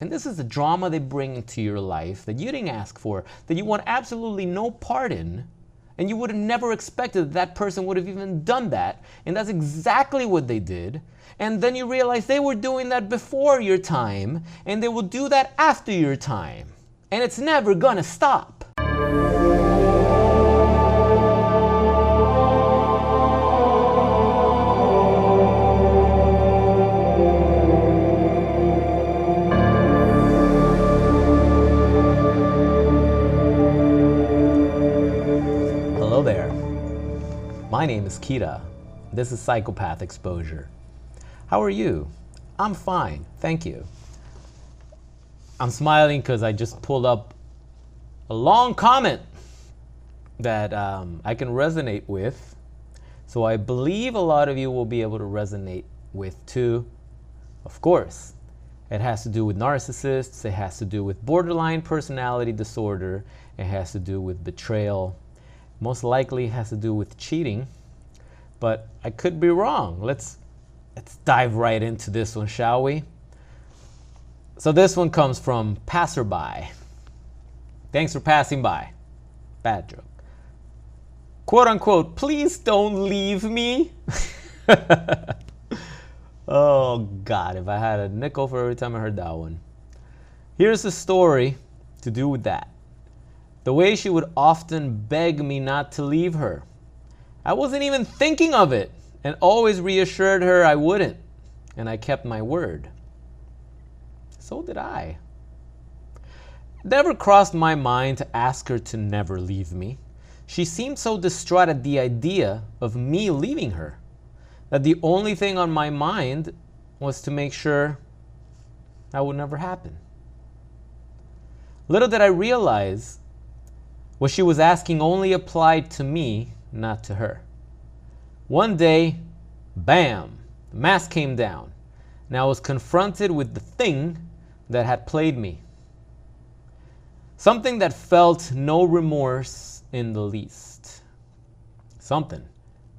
And this is the drama they bring into your life that you didn't ask for, that you want absolutely no part in, and you would have never expected that person would have even done that. And that's exactly what they did. And then you realize they were doing that before your time, and they will do that after your time. And it's never gonna stop. Hello there. My name is Kita. This is Psychopath Exposure. How are you? I'm fine, thank you. I'm smiling because I just pulled up a long comment that I can resonate with. So I believe a lot of you will be able to resonate with too. Of course, it has to do with narcissists. It has to do with borderline personality disorder. It has to do with betrayal. Most likely it has to do with cheating, but I could be wrong. Let's dive right into this one, shall we? So this one comes from Passerby. Thanks for passing by. Bad joke. Quote unquote, please don't leave me. Oh God, if I had a nickel for every time I heard that one. Here's a story to do with that. The way she would often beg me not to leave her. I wasn't even thinking of it and always reassured her I wouldn't. And I kept my word. So did I. It never crossed my mind to ask her to never leave me. She seemed so distraught at the idea of me leaving her that the only thing on my mind was to make sure that would never happen. Little did I realize what she was asking only applied to me, not to her. One day, bam, the mask came down, and I was confronted with the thing that had played me. Something that felt no remorse in the least. Something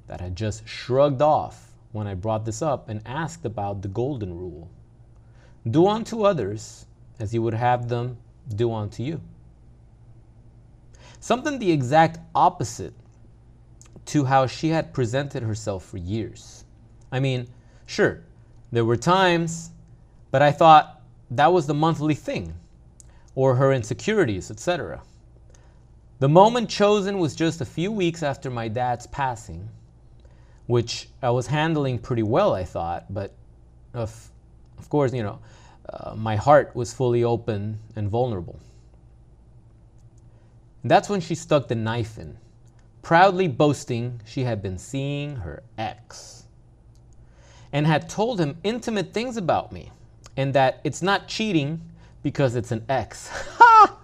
that had just shrugged off when I brought this up and asked about the golden rule. Do unto others as you would have them do unto you. Something the exact opposite to how she had presented herself for years. I mean, sure, there were times, but I thought that was the monthly thing, or her insecurities, etc. The moment chosen was just a few weeks after my dad's passing, which I was handling pretty well, I thought, but of course, my heart was fully open and vulnerable. That's when she stuck the knife in, proudly boasting she had been seeing her ex and had told him intimate things about me and that it's not cheating because it's an ex. Ha!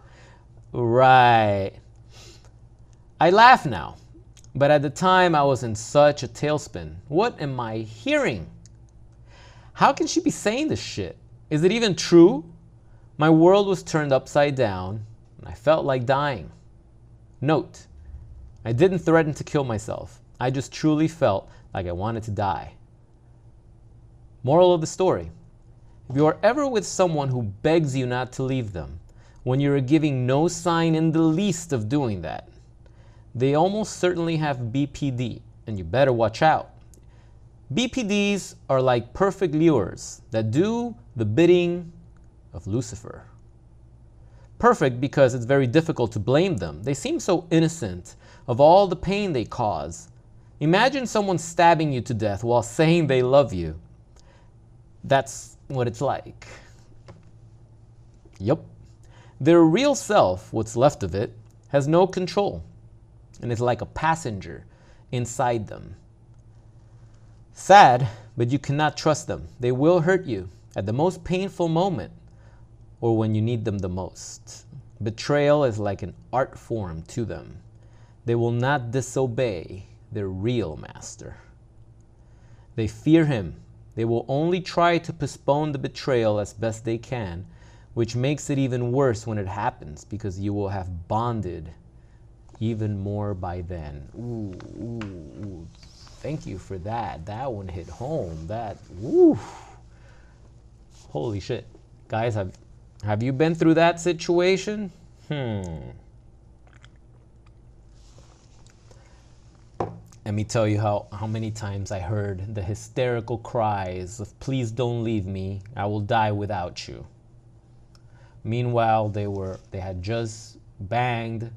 Right. I laugh now, but at the time I was in such a tailspin. What am I hearing? How can she be saying this shit? Is it even true? My world was turned upside down and I felt like dying. Note, I didn't threaten to kill myself. I just truly felt like I wanted to die. Moral of the story. If you are ever with someone who begs you not to leave them, when you are giving no sign in the least of doing that, they almost certainly have BPD, and you better watch out. BPDs are like perfect lures that do the bidding of Lucifer. Perfect because it's very difficult to blame them. They seem so innocent of all the pain they cause. Imagine someone stabbing you to death while saying they love you. That's what it's like. Yup. Their real self, what's left of it, has no control and is like a passenger inside them. Sad, but you cannot trust them. They will hurt you at the most painful moment or when you need them the most. Betrayal is like an art form to them. They will not disobey their real master. They fear him. They will only try to postpone the betrayal as best they can, which makes it even worse when it happens because you will have bonded even more by then. Ooh. Thank you for that. That one hit home. Holy shit. Guys, Have you been through that situation? Let me tell you how many times I heard the hysterical cries of, please don't leave me, I will die without you. Meanwhile, they had just banged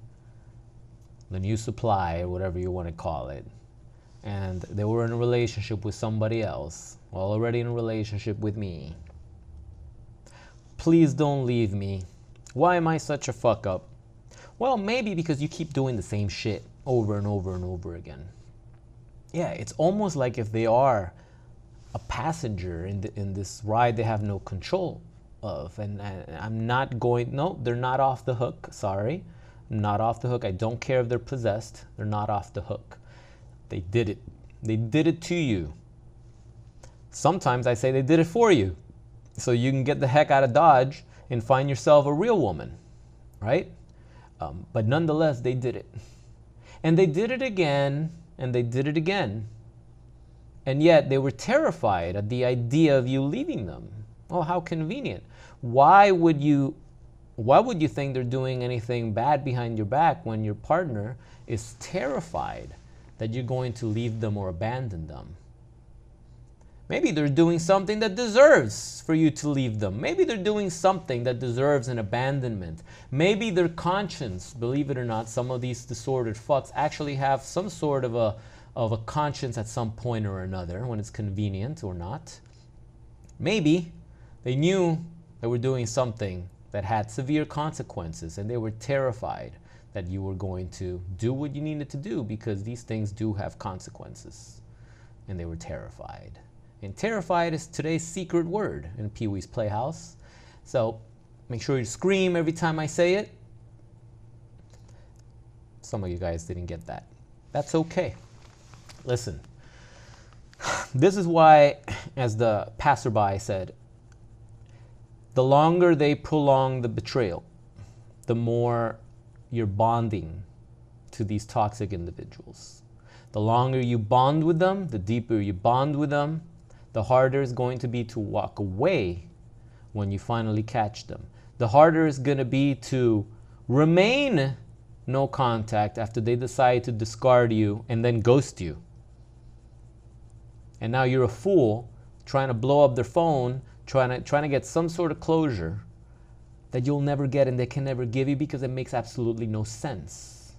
the new supply, or whatever you want to call it. And they were in a relationship with somebody else, already in a relationship with me. Please don't leave me. Why am I such a fuck up? Well, maybe because you keep doing the same shit over and over and over again. Yeah, it's almost like if they are a passenger in this ride they have no control of. And I'm not going, no, they're not off the hook. Sorry, I'm not off the hook. I don't care if they're possessed. They're not off the hook. They did it. They did it to you. Sometimes I say they did it for you, so you can get the heck out of Dodge and find yourself a real woman, right? But nonetheless, they did it. And they did it again, and they did it again. And yet they were terrified at the idea of you leaving them. Oh, how convenient. Why would you think they're doing anything bad behind your back when your partner is terrified that you're going to leave them or abandon them? Maybe they're doing something that deserves for you to leave them. Maybe they're doing something that deserves an abandonment. Maybe their conscience, believe it or not, some of these disordered fucks actually have some sort of a conscience at some point or another, when it's convenient or not. Maybe they knew they were doing something that had severe consequences, and they were terrified that you were going to do what you needed to do, because these things do have consequences. And they were terrified. And terrified is today's secret word in Pee-wee's Playhouse. So make sure you scream every time I say it. Some of you guys didn't get that. That's okay. Listen, this is why, as the passerby said, the longer they prolong the betrayal, the more you're bonding to these toxic individuals. The longer you bond with them, the deeper you bond with them, the harder it's going to be to walk away when you finally catch them. The harder it's going to be to remain no contact after they decide to discard you and then ghost you. And now you're a fool trying to blow up their phone, trying to get some sort of closure that you'll never get and they can never give you, because it makes absolutely no sense.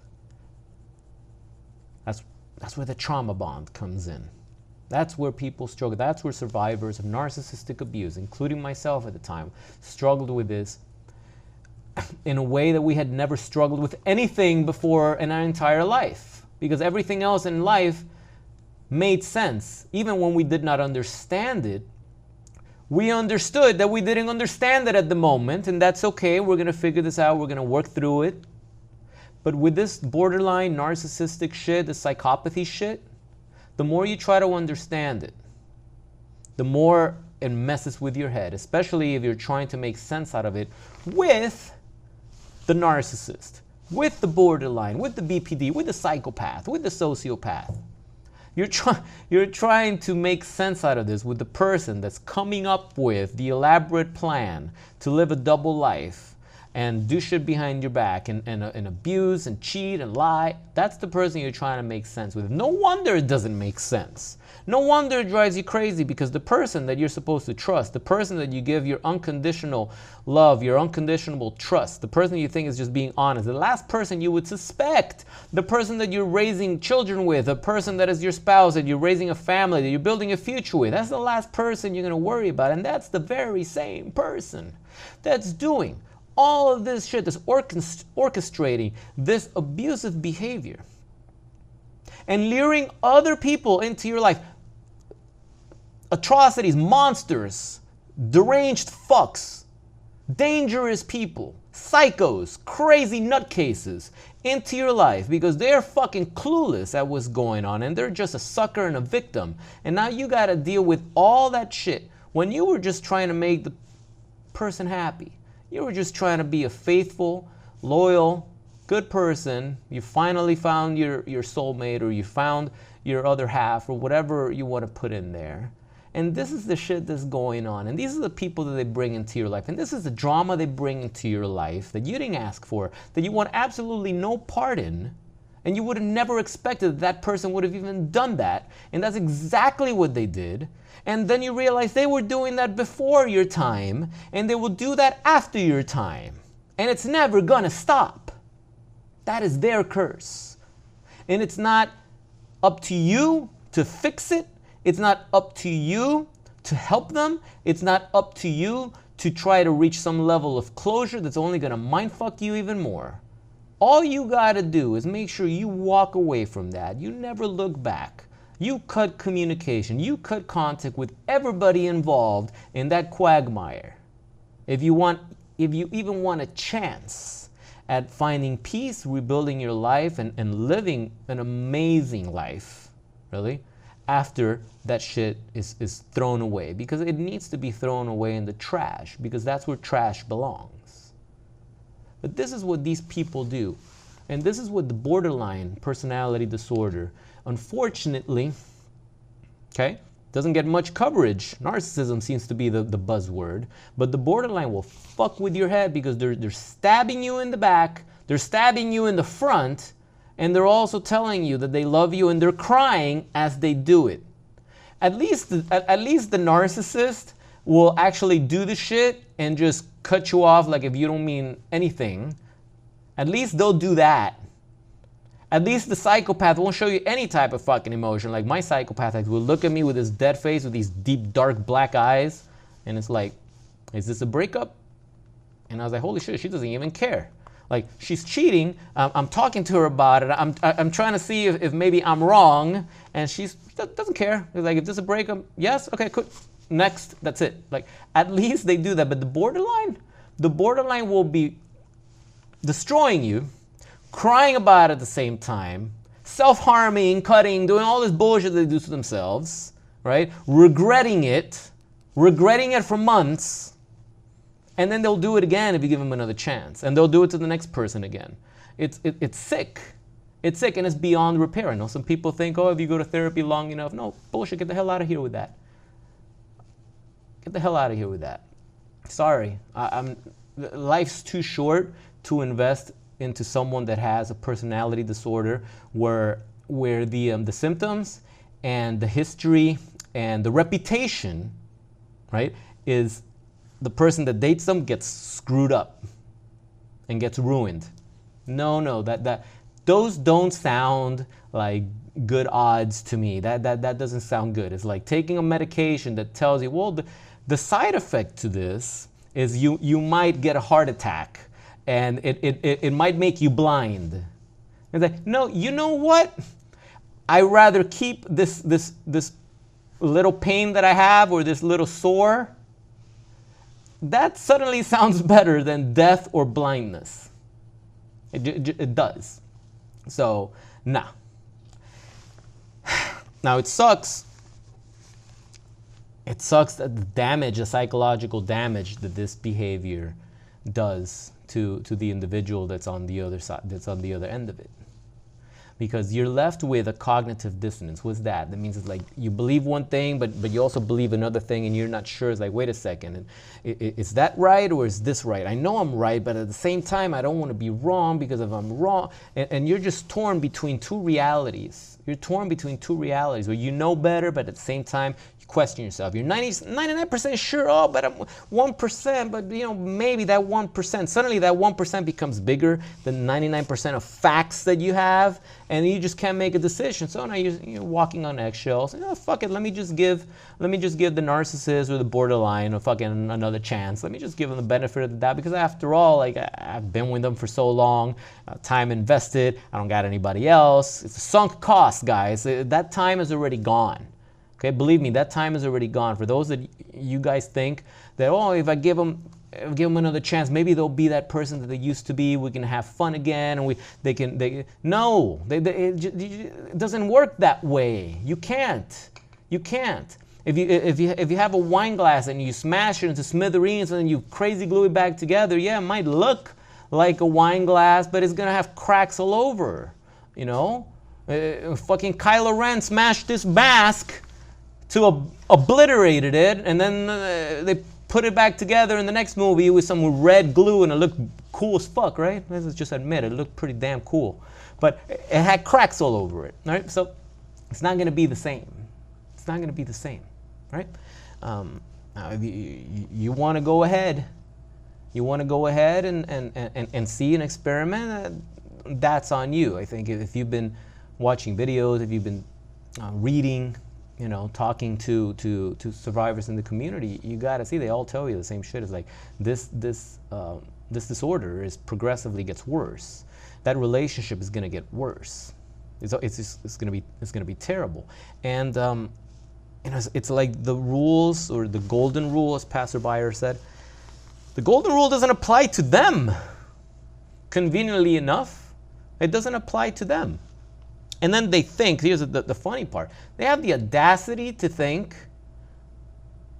That's where the trauma bond comes in. That's where people struggle. That's where survivors of narcissistic abuse, including myself at the time, struggled with this in a way that we had never struggled with anything before in our entire life. Because everything else in life made sense. Even when we did not understand it, we understood that we didn't understand it at the moment, and that's okay. We're going to figure this out. We're going to work through it. But with this borderline narcissistic shit, the psychopathy shit, the more you try to understand it, the more it messes with your head, especially if you're trying to make sense out of it with the narcissist, with the borderline, with the BPD, with the psychopath, with the sociopath. You're trying to make sense out of this with the person that's coming up with the elaborate plan to live a double life and do shit behind your back and abuse and cheat and lie. That's the person you're trying to make sense with. No wonder it doesn't make sense. No wonder it drives you crazy, because the person that you're supposed to trust, the person that you give your unconditional love, your unconditional trust, the person you think is just being honest, the last person you would suspect, the person that you're raising children with, the person that is your spouse, that you're raising a family, that you're building a future with, that's the last person you're going to worry about. And that's the very same person that's doing all of this shit, that's orchestrating this abusive behavior and luring other people into your life. Atrocities, monsters, deranged fucks, dangerous people, psychos, crazy nutcases into your life because they're fucking clueless at what's going on and they're just a sucker and a victim. And now you got to deal with all that shit when you were just trying to make the person happy. You were just trying to be a faithful, loyal, good person. You finally found your soulmate, or you found your other half, or whatever you want to put in there. And this is the shit that's going on. And these are the people that they bring into your life. And this is the drama they bring into your life that you didn't ask for, that you want absolutely no part in. And you would have never expected that person would have even done that. And that's exactly what they did. And then you realize they were doing that before your time, and they will do that after your time. And it's never gonna stop. That is their curse. And it's not up to you to fix it. It's not up to you to help them. It's not up to you to try to reach some level of closure that's only gonna mindfuck you even more. All you gotta do is make sure you walk away from that. You never look back. You cut communication. You cut contact with everybody involved in that quagmire. If you even want a chance at finding peace, rebuilding your life, and living an amazing life, really, after that shit is thrown away. Because it needs to be thrown away in the trash, because that's where trash belongs. But this is what these people do. And this is what the borderline personality disorder, unfortunately, okay, doesn't get much coverage. Narcissism seems to be the buzzword. But the borderline will fuck with your head because they're stabbing you in the back, they're stabbing you in the front, and they're also telling you that they love you, and they're crying as they do it. At least the narcissist will actually do the shit and just cut you off like if you don't mean anything. At least they'll do that. At least the psychopath won't show you any type of fucking emotion. Like my psychopath will look at me with his dead face with these deep, dark, black eyes. And it's like, is this a breakup? And I was like, holy shit, she doesn't even care. Like, she's cheating. I'm talking to her about it. I'm trying to see if maybe I'm wrong. And she doesn't care. It's like, if this is a breakup, yes, okay, cool. Next, that's it. Like, at least they do that. But the borderline will be destroying you, crying about it at the same time, self-harming, cutting, doing all this bullshit they do to themselves, right? Regretting it for months, and then they'll do it again if you give them another chance, and they'll do it to the next person again. It's sick. It's sick, and it's beyond repair. I know some people think, oh, if you go to therapy long enough, no, bullshit, get the hell out of here with that. Get the hell out of here with that. Sorry, life's too short to invest into someone that has a personality disorder where the symptoms and the history and the reputation, right, is the person that dates them gets screwed up and gets ruined. No, those don't sound like good odds to me. That doesn't sound good. It's like taking a medication that tells you, well, the side effect to this is you might get a heart attack. And it might make you blind. It's like, no, you know what? I'd rather keep this little pain that I have, or this little sore. That suddenly sounds better than death or blindness. It does. So, nah. Now it sucks. It sucks that the psychological damage that this behavior does to the individual that's on the other side, that's on the other end of it. Because you're left with a cognitive dissonance. What's that? That means it's like you believe one thing, but you also believe another thing, and you're not sure. It's like, wait a second, is that right or is this right? I know I'm right, but at the same time, I don't want to be wrong, because if I'm wrong, and you're just torn between two realities. You're torn between two realities where you know better, but at the same time, you question yourself. You're 99% sure, oh, but I'm 1%, but maybe that 1%. Suddenly that 1% becomes bigger than 99% of facts that you have, and you just can't make a decision. So now you're walking on eggshells. Fuck it, let me just give the narcissist or the borderline a fucking another chance. Let me just give them the benefit of the doubt, because after all, like, I've been with them for so long, time invested, I don't got anybody else. It's a sunk cost, guys. That time is already gone. Okay, believe me, that time is already gone. For those that you guys think that, oh, if I give them another chance, maybe they'll be that person that they used to be. We can have fun again, and no, it doesn't work that way. You can't. If you have a wine glass and you smash it into smithereens and then you crazy glue it back together, yeah, it might look like a wine glass, but it's gonna have cracks all over. Fucking Kylo Ren smashed this mask obliterated it, and then they put it back together in the next movie with some red glue, and it looked cool as fuck, right? Let's just admit it looked pretty damn cool. But it had cracks all over it, right? So it's not going to be the same. It's not going to be the same, right? Now, if you want to go ahead, and see an experiment, that's on you. I think if you've been watching videos, if you've been reading, talking to survivors in the community, you got to see, they all tell you the same shit. It's like this disorder is progressively gets worse. That relationship is going to get worse. It's going to be terrible. And it's like the rules, or the golden rule, as Pastor Beyer said. The golden rule doesn't apply to them. Conveniently enough, it doesn't apply to them. And then they think, here's the funny part, they have the audacity to think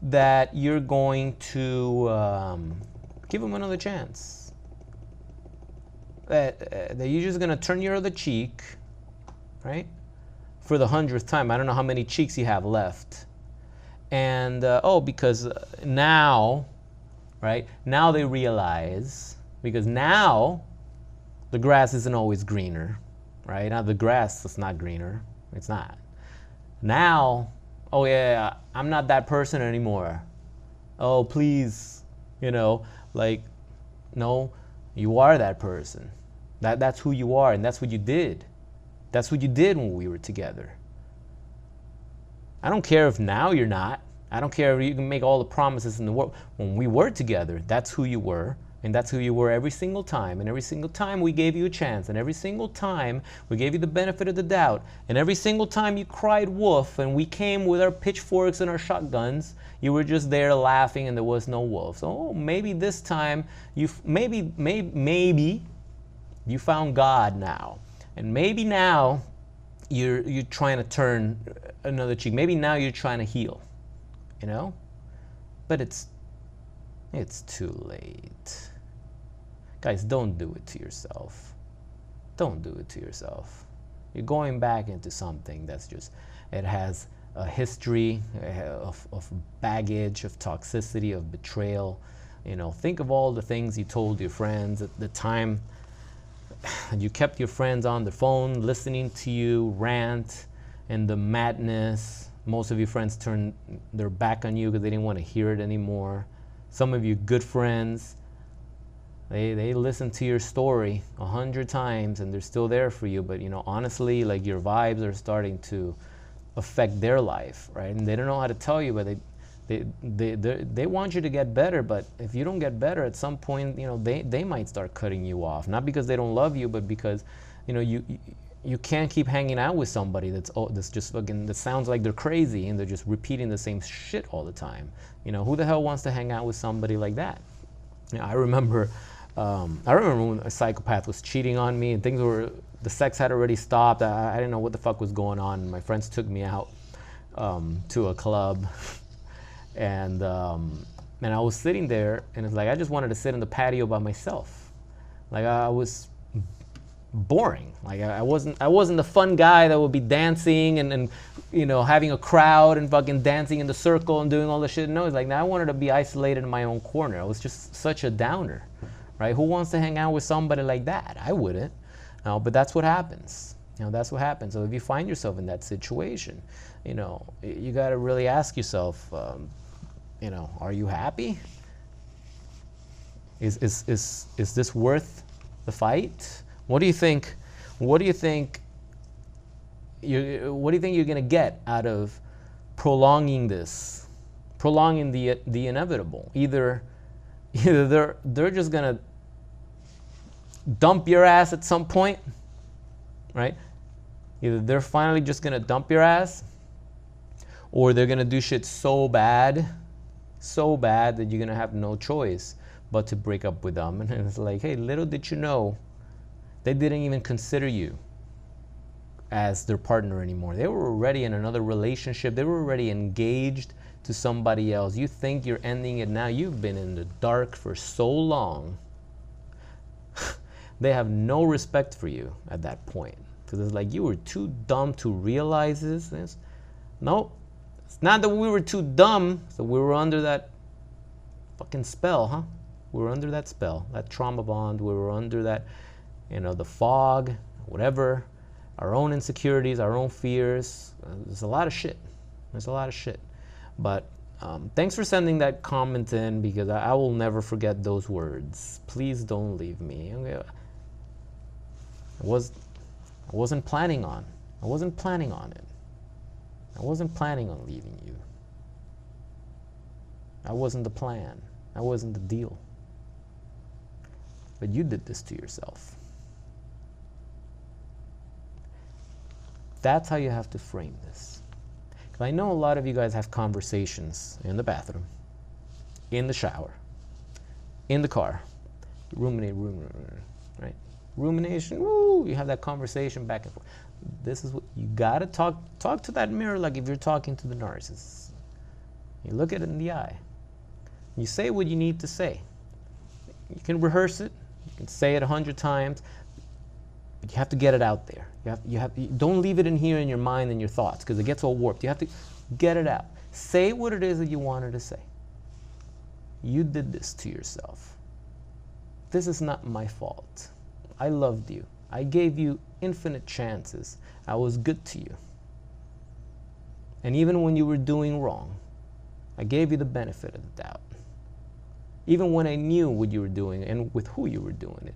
that you're going to give them another chance. That you're just going to turn your other cheek, right? For the 100th time. I don't know how many cheeks you have left. And, because now, right? Now they realize, because now the grass isn't always greener, right? Now the grass is not greener. It's not. Now, oh yeah, I'm not that person anymore. Oh, please, no, you are that person. That's who you are, and that's what you did. That's what you did when we were together. I don't care if now you're not. I don't care if you can make all the promises in the world. When we were together, that's who you were. And that's who you were every single time. And every single time we gave you a chance. And every single time we gave you the benefit of the doubt. And every single time you cried wolf and we came with our pitchforks and our shotguns, you were just there laughing and there was no wolf. So maybe this time, maybe you found God now. And maybe now you're trying to turn another cheek. Maybe now you're trying to heal. But it's too late. Guys, don't do it to yourself. Don't do it to yourself. You're going back into something that's just, it has a history of baggage, of toxicity, of betrayal. Think of all the things you told your friends at the time. You kept your friends on the phone listening to you rant, and the madness. Most of your friends turned their back on you because they didn't want to hear it anymore. Some of you good friends, they listened to your story 100 times and they're still there for you. But honestly, your vibes are starting to affect their life, right? And they don't know how to tell you, but they want you to get better. But if you don't get better, at some point, they might start cutting you off. Not because they don't love you, but because you can't keep hanging out with somebody that's just fucking, that sounds like they're crazy and they're just repeating the same shit all the time. Who the hell wants to hang out with somebody like that? I remember when a psychopath was cheating on me and the sex had already stopped. I didn't know what the fuck was going on. My friends took me out to a club, and I was sitting there, and it's like I just wanted to sit in the patio by myself. I was boring. I wasn't the fun guy that would be dancing and having a crowd and fucking dancing in the circle and doing all the shit. No, it's like, now I wanted to be isolated in my own corner. I was just such a downer, right? Who wants to hang out with somebody like that? I wouldn't. But that's what happens. That's what happens. So if you find yourself in that situation, you got to really ask yourself, are you happy? Is this worth the fight? What do you think? What do you think you're going to get out of prolonging this, prolonging the inevitable? Either they're just going to dump your ass at some point, right? Either they're finally just going to dump your ass, or they're going to do shit so bad that you're going to have no choice but to break up with them. And it's like, hey, little did you know, they didn't even consider you as their partner anymore. They were already in another relationship. They were already engaged to somebody else. You think you're ending it now. You've been in the dark for so long. They have no respect for you at that point. Because it's like, you were too dumb to realize this. Nope. It's not that we were too dumb, so we were under that fucking spell, huh? We were under that spell, that trauma bond. We were under that, the fog, whatever, our own insecurities, our own fears. There's a lot of shit. But thanks for sending that comment in, because I will never forget those words. Please don't leave me. I wasn't planning on it. I wasn't planning on leaving you. I wasn't the plan. I wasn't the deal. But you did this to yourself. That's how you have to frame this. Because I know a lot of you guys have conversations in the bathroom, in the shower, in the car. Ruminate, right? Rumination, woo, you have that conversation back and forth. This is what you gotta talk to that mirror like if you're talking to the narcissist. You look it in the eye. You say what you need to say. You can rehearse it. You can say it 100 times. But you have to get it out there. Don't leave it in here in your mind and your thoughts, because it gets all warped. You have to get it out. Say what it is that you wanted to say. You did this to yourself. This is not my fault. I loved you. I gave you infinite chances. I was good to you. And even when you were doing wrong, I gave you the benefit of the doubt. Even when I knew what you were doing and with who you were doing it,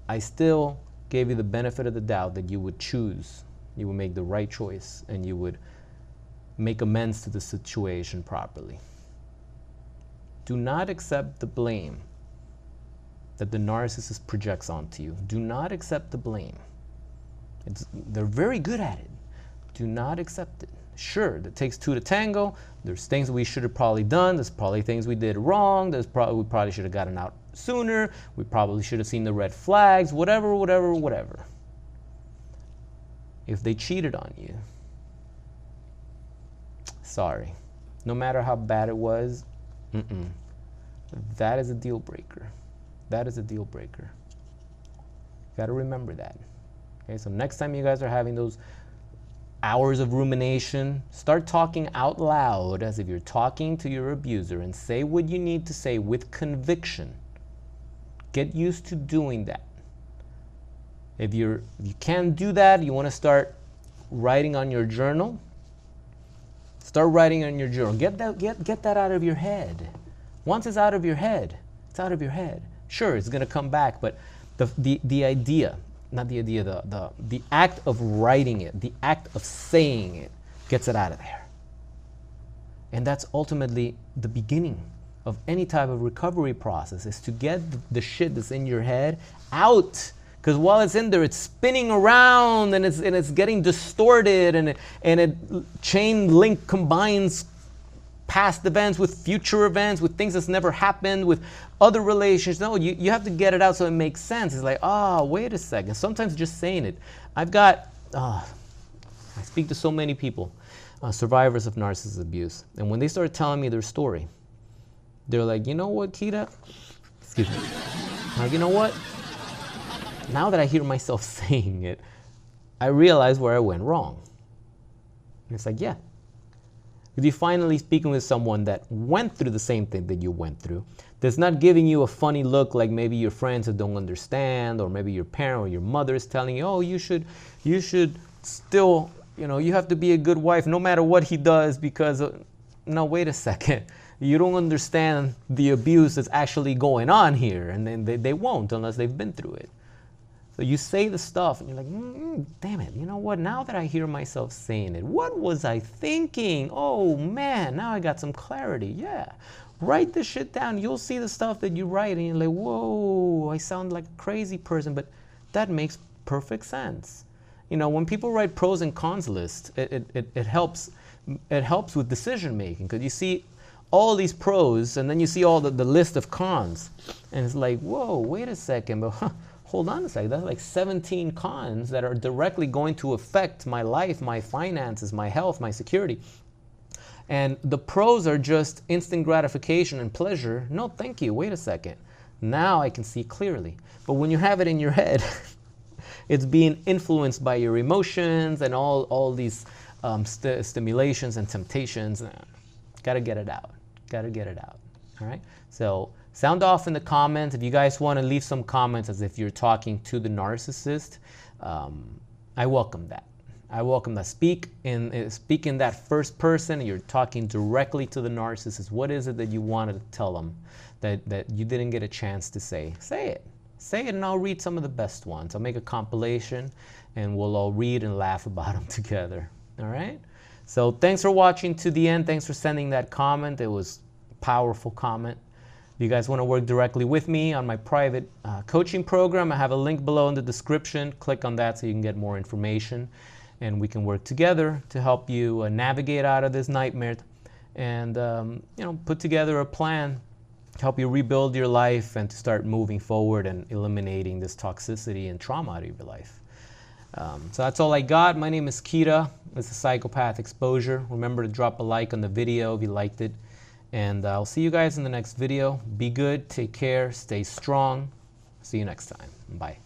I still gave you the benefit of the doubt that you would choose, you would make the right choice, and you would make amends to the situation properly. Do not accept the blame that the narcissist projects onto you. Do not accept the blame. They're very good at it. Do not accept it. Sure, it takes two to tango. There's things we should have probably done. There's probably things we did wrong. We probably should have gotten out sooner. We probably should have seen the red flags, whatever. If they cheated on you, sorry. No matter how bad it was, that is a deal breaker. That is a deal breaker. You got to remember that. Okay, so next time you guys are having those hours of rumination, start talking out loud as if you're talking to your abuser, and say what you need to say with conviction. Get used to doing that. If you can't do that, you want to start writing on your journal. Start writing on your journal. Get that out of your head. Once it's out of your head, it's out of your head. Sure, it's going to come back, but the idea, not the idea, the act of writing it, the act of saying it, gets it out of there. And that's ultimately the beginning of any type of recovery process, is to get the shit that's in your head out. Because while it's in there, it's spinning around and it's getting distorted, and it chain link combines past events with future events, with things that's never happened, with other relations. No, you have to get it out so it makes sense. It's like, wait a second. Sometimes just saying it. I speak to so many people, survivors of narcissist abuse, and when they start telling me their story, they're like, you know what, Kita? Excuse me. Like, you know what? Now that I hear myself saying it, I realize where I went wrong. And it's like, yeah. If you're finally speaking with someone that went through the same thing that you went through, that's not giving you a funny look like maybe your friends that don't understand, or maybe your parent or your mother is telling you, oh, you should still, you have to be a good wife no matter what he does, because, no, wait a second. You don't understand the abuse that's actually going on here, and then they won't unless they've been through it. So you say the stuff and you're like, damn it, you know what? Now that I hear myself saying it, what was I thinking? Oh man, now I got some clarity. Yeah, write the shit down. You'll see the stuff that you write and you're like, whoa, I sound like a crazy person, but that makes perfect sense. When people write pros and cons lists, it helps with decision making, because you see all these pros and then you see all the list of cons, and it's like, whoa, wait a second, but hold on a second, that's like 17 cons that are directly going to affect my life, my finances, my health, my security. And the pros are just instant gratification and pleasure. No, thank you, wait a second. Now I can see clearly. But when you have it in your head, it's being influenced by your emotions and all these stimulations and temptations. Got to get it out. Got to get it out. All right. So sound off in the comments. If you guys want to leave some comments as if you're talking to the narcissist, I welcome that. I welcome that. Speak in that first person. You're talking directly to the narcissist. What is it that you wanted to tell them that you didn't get a chance to say? Say it. Say it, and I'll read some of the best ones. I'll make a compilation, and we'll all read and laugh about them together. All right? So thanks for watching to the end. Thanks for sending that comment. It was a powerful comment. If you guys want to work directly with me on my private coaching program, I have a link below in the description. Click on that so you can get more information, and we can work together to help you navigate out of this nightmare and put together a plan to help you rebuild your life and to start moving forward and eliminating this toxicity and trauma out of your life. So that's all I got. My name is Kita. It's a Psychopath Exposure. Remember to drop a like on the video if you liked it. And I'll see you guys in the next video. Be good, take care, stay strong. See you next time. Bye.